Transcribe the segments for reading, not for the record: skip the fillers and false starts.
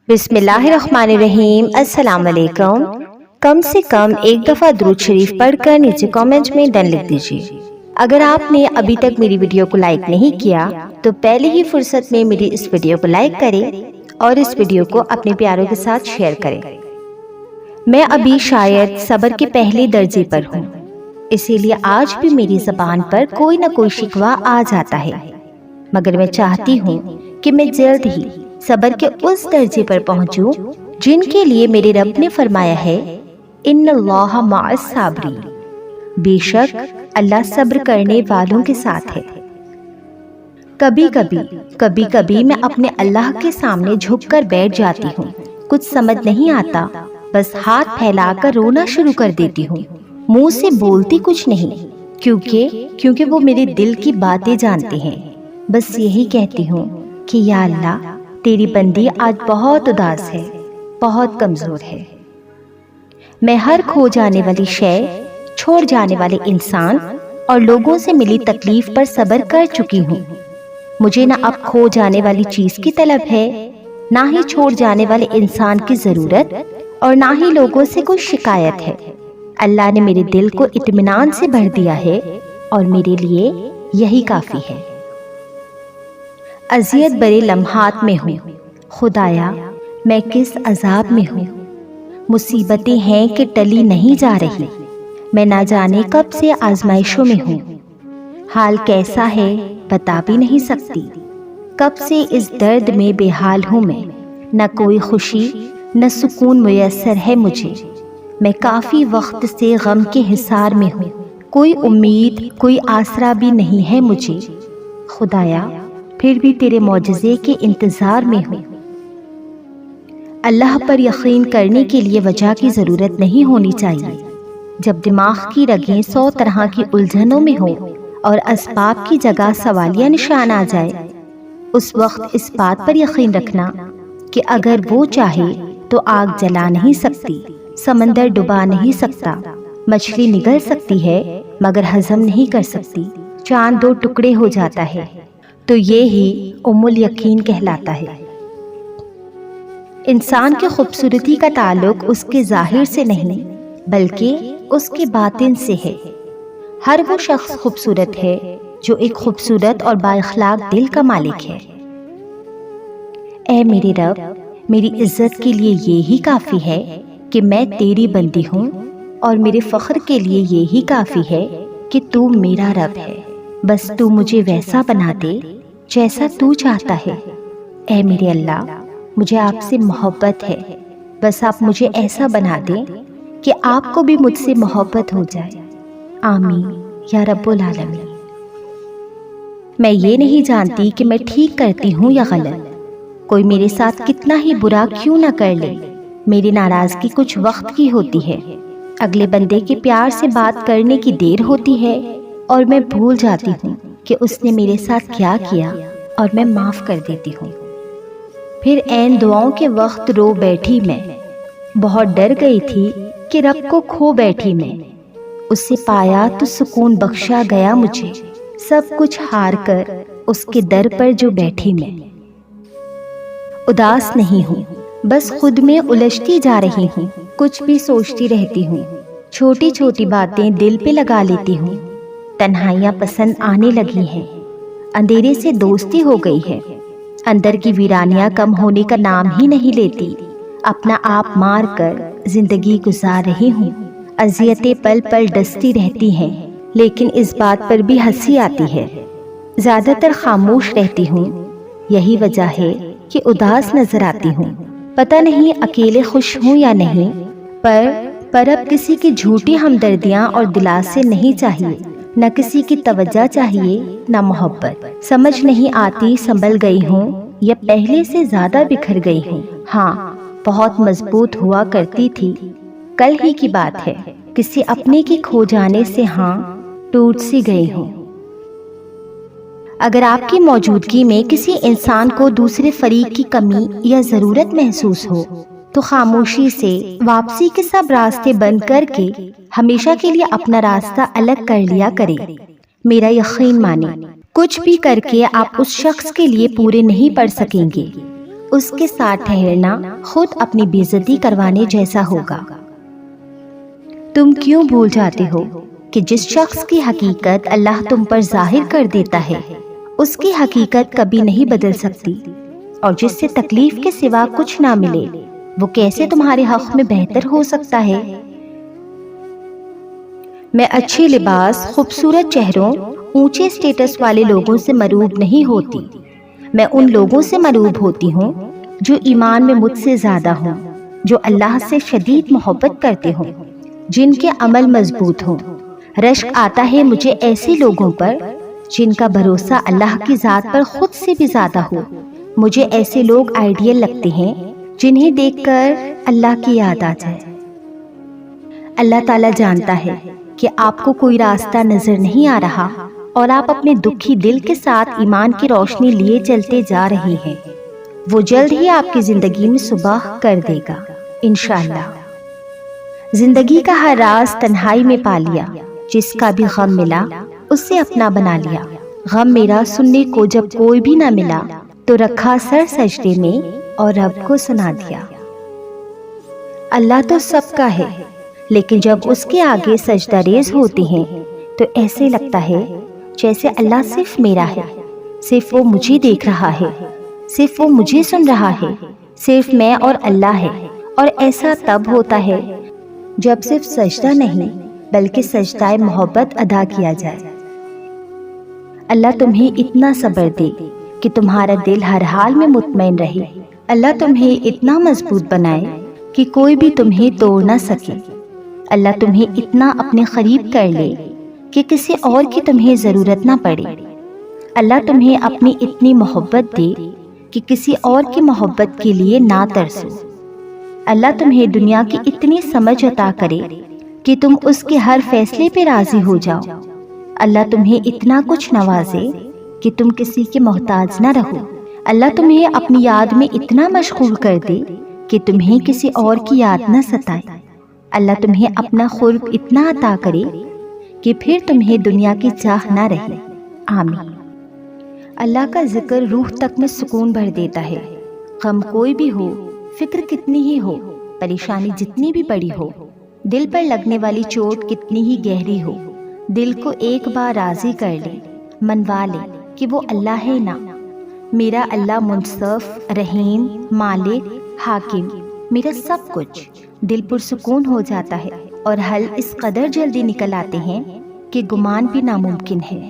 بسم اللہ الرحمن الرحیم۔ السلام علیکم۔ کم سے کم ایک دفعہ درود شریف پڑھ کر نیچے کامنٹ میں ڈن لکھ دیجیے۔ اگر آپ نے ابھی تک میری ویڈیو کو لائک نہیں کیا تو پہلے ہی فرصت میں میری اس ویڈیو کو لائک کریں اور اس ویڈیو کو اپنے پیاروں کے ساتھ شیئر کریں۔ میں ابھی شاید صبر کے پہلے درجے پر ہوں، اسی لیے آج بھی میری زبان پر کوئی نہ کوئی شکوہ آ جاتا ہے، مگر میں چاہتی ہوں کہ میں جلد ہی صبر کے اس درجے پر پہنچوں جن کے لیے میرے رب نے فرمایا ہے ان اللہ مع الصابرین، بے شک اللہ صبر کرنے والوں کے ساتھ ہے۔ کبھی کبھی میں اپنے اللہ کے سامنے جھک کر بیٹھ جاتی ہوں، کچھ سمجھ نہیں آتا، بس ہاتھ پھیلا کر رونا شروع کر دیتی ہوں، منہ سے بولتی کچھ نہیں، کیونکہ وہ میرے دل کی باتیں جانتے ہیں۔ بس یہی کہتی ہوں کہ یا اللہ، تیری بندی آج بہت اداس ہے، بہت کمزور ہے۔ میں ہر کھو جانے والی شے، چھوڑ جانے والے انسان اور لوگوں سے ملی تکلیف پر صبر کر چکی ہوں۔ مجھے نہ اب کھو جانے والی چیز کی طلب ہے، نہ ہی چھوڑ جانے والے انسان کی ضرورت، اور نہ ہی لوگوں سے کوئی شکایت ہے۔ اللہ نے میرے دل کو اطمینان سے بھر دیا ہے اور میرے لیے یہی کافی ہے۔ اذیت برے لمحات میں ہوں، خدایا میں کس عذاب میں ہوں۔ مصیبتیں ہیں کہ ٹلی نہیں جا رہی، میں نہ جانے کب سے آزمائشوں میں ہوں۔ حال کیسا ہے بتا بھی نہیں سکتی، کب سے اس درد میں بے حال ہوں میں، نہ کوئی خوشی نہ سکون میسر ہے مجھے۔ میں کافی وقت سے غم کے حصار میں ہوں، کوئی امید کوئی آسرا بھی نہیں ہے مجھے۔ خدایا پھر بھی تیرے معجزے کے انتظار میں ہوں۔ اللہ پر یقین کرنے کے لیے وجہ کی ضرورت نہیں ہونی چاہیے۔ جب دماغ کی رگیں 100 طرح کی الجھنوں میں ہوں اور اسباب کی جگہ سوالیہ نشان آ جائے، اس وقت اس بات پر یقین رکھنا کہ اگر وہ چاہے تو آگ جلا نہیں سکتی، سمندر ڈبا نہیں سکتا، مچھلی نگل سکتی ہے مگر ہضم نہیں کر سکتی، چاند 2 ٹکڑے ہو جاتا ہے، تو یہ ہی ام الیقین کہلاتا ہے۔ انسان کی خوبصورتی کا تعلق اس کے ظاہر سے نہیں بلکہ اس کے باطن سے ہے۔ ہر وہ شخص خوبصورت ہے جو ایک خوبصورت اور با اخلاق دل کا مالک ہے۔ اے میرے رب، میری عزت کے لیے یہی کافی ہے کہ میں تیری بندی ہوں، اور میرے فخر کے لیے یہی کافی ہے کہ تو میرا رب ہے۔ بس تو مجھے ویسا بنا دے جیسا تو چاہتا ہے۔ اے میرے اللہ، مجھے آپ سے محبت ہے، بس آپ مجھے ایسا بنا دیں کہ آپ کو بھی مجھ سے محبت ہو جائے۔ آمین یا رب العالمین۔ میں یہ نہیں جانتی کہ میں ٹھیک کرتی ہوں یا غلط، کوئی میرے ساتھ کتنا ہی برا کیوں نہ کر لے، میری ناراضگی کچھ وقت کی ہوتی ہے، اگلے بندے کے پیار سے بات کرنے کی دیر ہوتی ہے اور میں بھول جاتی ہوں کہ اس نے میرے ساتھ کیا کیا، اور میں معاف کر دیتی ہوں۔ پھر عین دعاؤں کے وقت رو بیٹھی میں، بہت ڈر گئی تھی کہ رب کو کھو بیٹھی میں، اس سے پایا تو سکون بخشا گیا مجھے، سب کچھ ہار کر اس کے در پر جو بیٹھی میں۔ اداس نہیں ہوں، بس خود میں الجھتی جا رہی ہوں، کچھ بھی سوچتی رہتی ہوں، چھوٹی چھوٹی باتیں دل پہ لگا لیتی ہوں، تنہائیاں پسند آنے لگی ہیں، اندھیرے سے دوستی ہو گئی ہے، اندر کی ویرانیاں کم ہونے کا نام ہی نہیں لیتی، اپنا آپ مار کر زندگی گزار رہی ہوں، اذیتیں پل پل ڈستی رہتی ہیں، لیکن اس بات پر بھی ہنسی آتی ہے، زیادہ تر خاموش رہتی ہوں، یہی وجہ ہے کہ اداس نظر آتی ہوں، پتہ نہیں اکیلے خوش ہوں یا نہیں، پر اب کسی کی جھوٹی ہمدردیاں اور دلاسے نہیں چاہیے، نہ کسی کی توجہ چاہیے، نہ محبت۔ سمجھ نہیں آتی سنبھل گئی ہوں یا پہلے سے زیادہ بکھر گئی ہوں۔ ہاں، بہت مضبوط ہوا کرتی تھی، کل ہی کی بات ہے، کسی اپنے کی کھو جانے سے ہاں ٹوٹ سی گئی ہوں۔ اگر آپ کی موجودگی میں کسی انسان کو دوسرے فریق کی کمی یا ضرورت محسوس ہو تو خاموشی سے واپسی کے سب راستے بند کر کے ہمیشہ کے لیے اپنا راستہ الگ کر لیا کرے۔ میرا یقین مانے، کچھ بھی کر کے آپ اس شخص کے لیے پورے نہیں پڑ سکیں گے، اس کے ساتھ ٹھہرنا خود اپنی بے عزتی کروانے جیسا ہوگا۔ تم کیوں بھول جاتے ہو کہ جس شخص کی حقیقت اللہ تم پر ظاہر کر دیتا ہے اس کی حقیقت کبھی نہیں بدل سکتی، اور جس سے تکلیف کے سوا کچھ نہ ملے وہ کیسے تمہارے حق میں بہتر ہو سکتا ہے؟ میں اچھے لباس، خوبصورت چہروں، اونچے سٹیٹس والے لوگوں سے مرعوب نہیں ہوتی، میں ان لوگوں سے مرعوب ہوتی ہوں جو ایمان میں مجھ سے زیادہ ہوں، جو اللہ سے شدید محبت کرتے ہوں، جن کے عمل مضبوط ہوں۔ رشک آتا ہے مجھے ایسے لوگوں پر جن کا بھروسہ اللہ کی ذات پر خود سے بھی زیادہ ہو۔ مجھے ایسے لوگ آئیڈیل لگتے ہیں جنہیں دیکھ کر اللہ کی یاد آ جائے۔ اللہ تعالیٰ جانتا ہے کہ آپ کو کوئی راستہ نظر نہیں آ رہا اور آپ اپنے دکھی دل کے ساتھ ایمان کی روشنی لیے چلتے جا رہے ہیں۔ وہ جلد ہی آپ کی زندگی میں صبح کر دے گا انشاءاللہ۔ زندگی کا ہر راز تنہائی میں پا لیا، جس کا بھی غم ملا اسے اپنا بنا لیا۔ غم میرا سننے کو جب کوئی بھی نہ ملا تو رکھا سر سجدے میں اور رب کو سنا دیا۔ اللہ تو سب کا ہے، لیکن جب اس کے آگے سجدہ ریز ہوتے ہیں تو ایسے لگتا ہے جیسے اللہ صرف میرا ہے، صرف وہ مجھے دیکھ رہا ہے، صرف وہ مجھے سن رہا ہے، صرف میں اور اللہ ہے۔ اور ایسا تب ہوتا ہے جب صرف سجدہ نہیں بلکہ سجدہ محبت ادا کیا جائے۔ اللہ تمہیں اتنا صبر دے کہ تمہارا دل ہر حال میں مطمئن رہے۔ اللہ تمہیں اتنا مضبوط بنائے کہ کوئی بھی تمہیں توڑ نہ سکے۔ اللہ تمہیں اتنا اپنے قریب کر لے کہ کسی اور کی تمہیں ضرورت نہ پڑے۔ اللہ تمہیں اپنی اتنی محبت دے کہ کسی اور کی محبت کے لیے نہ ترسو۔ اللہ تمہیں دنیا کی اتنی سمجھ عطا کرے کہ تم اس کے ہر فیصلے پہ راضی ہو جاؤ۔ اللہ تمہیں اتنا کچھ نوازے کہ تم کسی کے محتاج نہ رہو۔ اللہ تمہیں اپنی یاد میں اتنا مشغول کر دے کہ تمہیں کسی اور کی یاد نہ ستائے۔ اللہ تمہیں اپنا قرب اتنا عطا کرے کہ پھر تمہیں دنیا کی چاہ نہ رہے۔ آمین۔ اللہ کا ذکر روح تک میں سکون بھر دیتا ہے۔ غم کوئی بھی ہو، فکر کتنی ہی ہو، پریشانی جتنی بھی بڑی ہو، دل پر لگنے والی چوٹ کتنی ہی گہری ہو، دل کو ایک بار راضی کر لے، منوا لے کہ وہ اللہ ہے نا۔ میرا اللہ منصف، رحیم، مالک، حاکم، میرا سب کچھ، دل پرسکون ہو جاتا ہے اور حل اس قدر جلدی نکل آتے ہیں کہ گمان بھی ناممکن ہے۔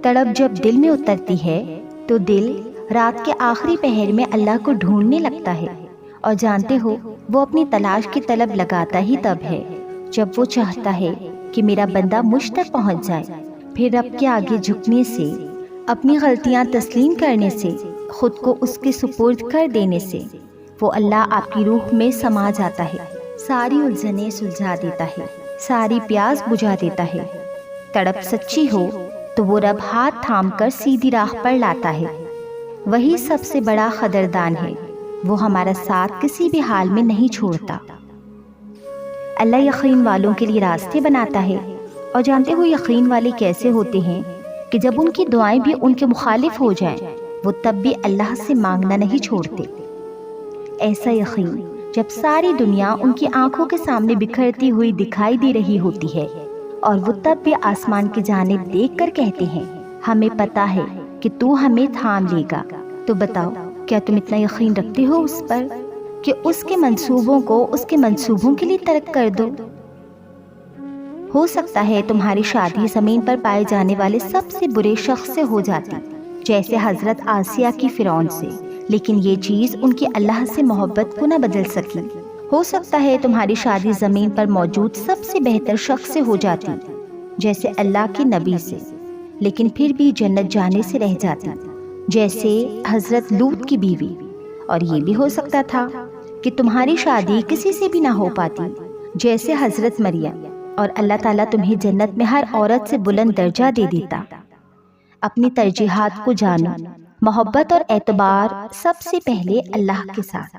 تڑپ جب دل میں اترتی ہے تو دل رات کے آخری پہر میں اللہ کو ڈھونڈنے لگتا ہے، اور جانتے ہو وہ اپنی تلاش کی طلب لگاتا ہی تب ہے جب وہ چاہتا ہے کہ میرا بندہ مجھ تک پہنچ جائے۔ پھر رب کے آگے جھکنے سے، اپنی غلطیاں تسلیم کرنے سے، خود کو اس کے سپرد کر دینے سے وہ اللہ آپ کی روح میں سما جاتا ہے، ساری الجھنیں سلجھا دیتا ہے، ساری پیاس بجھا دیتا ہے۔ تڑپ سچی ہو تو وہ رب ہاتھ تھام کر سیدھی راہ پر لاتا ہے۔ وہی سب سے بڑا قدردان ہے، وہ ہمارا ساتھ کسی بھی حال میں نہیں چھوڑتا۔ اللہ یقین والوں کے لیے راستے بناتا ہے، اور جانتے ہو یقین والے کیسے ہوتے ہیں کہ جب ان کی دعائیں بھی ان کے مخالف ہو جائیں وہ تب بھی اللہ سے مانگنا نہیں چھوڑتے۔ ایسا یقین جب ساری دنیا ان کی آنکھوں کے سامنے بکھرتی ہوئی دکھائی دے رہی ہوتی ہے اور وہ تب بھی آسمان کی جانب دیکھ کر کہتے ہیں ہمیں پتا ہے کہ تو ہمیں تھام لے گا۔ تو بتاؤ کیا تم اتنا یقین رکھتے ہو اس پر کہ اس کے منصوبوں کو اس کے منصوبوں کے لیے ترک کر دو؟ ہو سکتا ہے تمہاری شادی زمین پر پائے جانے والے سب سے برے شخص سے ہو جاتی، جیسے حضرت آسیہ کی فرعون سے، لیکن یہ چیز ان کی اللہ سے محبت کو نہ بدل سکی۔ ہو سکتا ہے تمہاری شادی زمین پر موجود سب سے بہتر شخص سے ہو جاتی، جیسے اللہ کے نبی سے، لیکن پھر بھی جنت جانے سے رہ جاتی، جیسے حضرت لوط کی بیوی۔ اور یہ بھی ہو سکتا تھا کہ تمہاری شادی کسی سے بھی نہ ہو پاتی، جیسے حضرت مریم، اور اللہ تعالیٰ تمہیں جنت میں ہر عورت سے بلند درجہ دے دیتا۔ اپنی ترجیحات کو جانو، محبت اور اعتبار سب سے پہلے اللہ کے ساتھ۔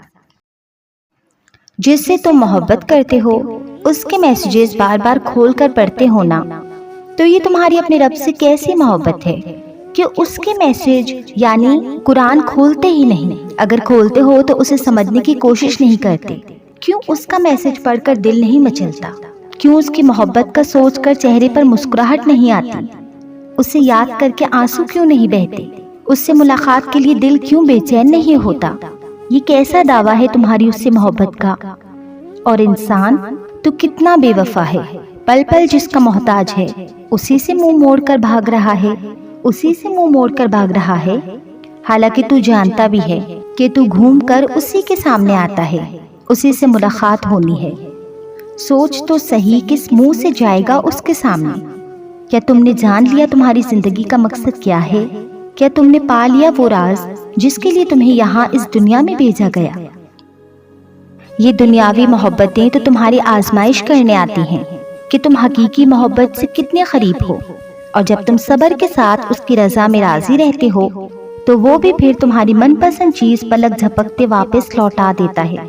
جس سے تم محبت کرتے ہو اس کے میسیجز بار بار کھول کر پڑھتے ہو نا، تو یہ تمہاری اپنے رب سے کیسی محبت ہے کہ اس کے میسج یعنی قرآن کھولتے ہی نہیں، اگر کھولتے ہو تو اسے سمجھنے کی کوشش نہیں کرتے؟ کیوں اس کا میسج پڑھ کر دل نہیں مچلتا؟ کیوں اس کی محبت کا سوچ کر چہرے پر مسکراہٹ نہیں آتی؟ اسے یاد کر کے آنسو کیوں نہیں بہتے؟ اس سے ملاقات کے لیے دل کیوں بے چین نہیں ہوتا؟ یہ کیسا دعویٰ ہے تمہاری اس سے محبت کا؟ اور انسان تو کتنا بے وفا ہے، پل پل جس کا محتاج ہے، اسی سے منہ موڑ کر بھاگ رہا ہے، اسی سے منہ موڑ کر بھاگ رہا ہے، حالانکہ تو جانتا بھی ہے کہ تو گھوم کر اسی کے سامنے آتا ہے، اسی سے ملاقات ہونی ہے۔ سوچ تو صحیح، کس منہ سے جائے گا اس کے سامنے؟ کیا تم نے جان لیا تمہاری زندگی کا مقصد کیا ہے؟ کیا تم نے پا لیا وہ راز جس کے لیے تمہیں یہاں اس دنیا میں بھیجا گیا؟ یہ دنیاوی محبتیں تو تمہاری آزمائش کرنے آتی ہیں کہ تم حقیقی محبت سے کتنے قریب ہو، اور جب تم صبر کے ساتھ اس کی رضا میں راضی رہتے ہو تو وہ بھی پھر تمہاری من پسند چیز پلک جھپکتے واپس لوٹا دیتا ہے۔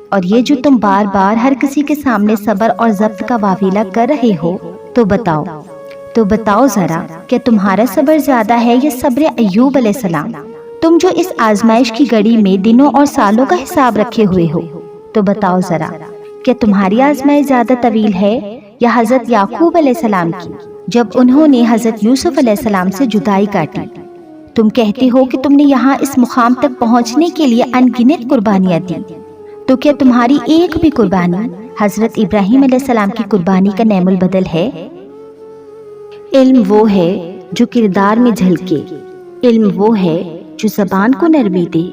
اور یہ جو تم بار بار ہر کسی کے سامنے صبر اور ضبط کا واویلا کر رہے ہو، تو بتاؤ ذرا، کیا تمہارا صبر زیادہ ہے یا صبر ایوب علیہ السلام؟ تم جو اس آزمائش کی گھڑی میں دنوں اور سالوں کا حساب رکھے ہوئے ہو، تو بتاؤ ذرا، کیا تمہاری آزمائش زیادہ طویل ہے یا حضرت یعقوب علیہ السلام کی، جب انہوں نے حضرت یوسف علیہ السلام سے جدائی کاٹی؟ تم کہتے ہو کہ تم نے یہاں اس مقام تک پہنچنے کے لیے ان گنت قربانیاں دی، تو کیا تمہاری ایک بھی قربانی حضرت ابراہیم علیہ السلام کی قربانی کا نعم البدل ہے؟ علم وہ ہے جو کردار میں جھلکے، علم وہ ہے جو زبان کو نرمی دے،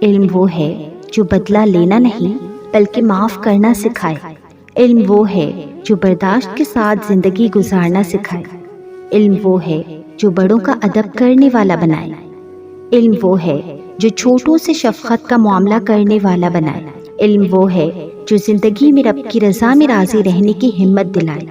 علم وہ ہے جو بدلہ لینا نہیں بلکہ معاف کرنا سکھائے، علم وہ ہے جو برداشت کے ساتھ زندگی گزارنا سکھائے، علم وہ ہے جو بڑوں کا ادب کرنے والا بنائے، علم وہ ہے جو چھوٹوں سے شفقت کا معاملہ کرنے والا بنائے، علم وہ ہے جو زندگی میں رب کی رضا میں راضی رہنے کی ہمت دلائے۔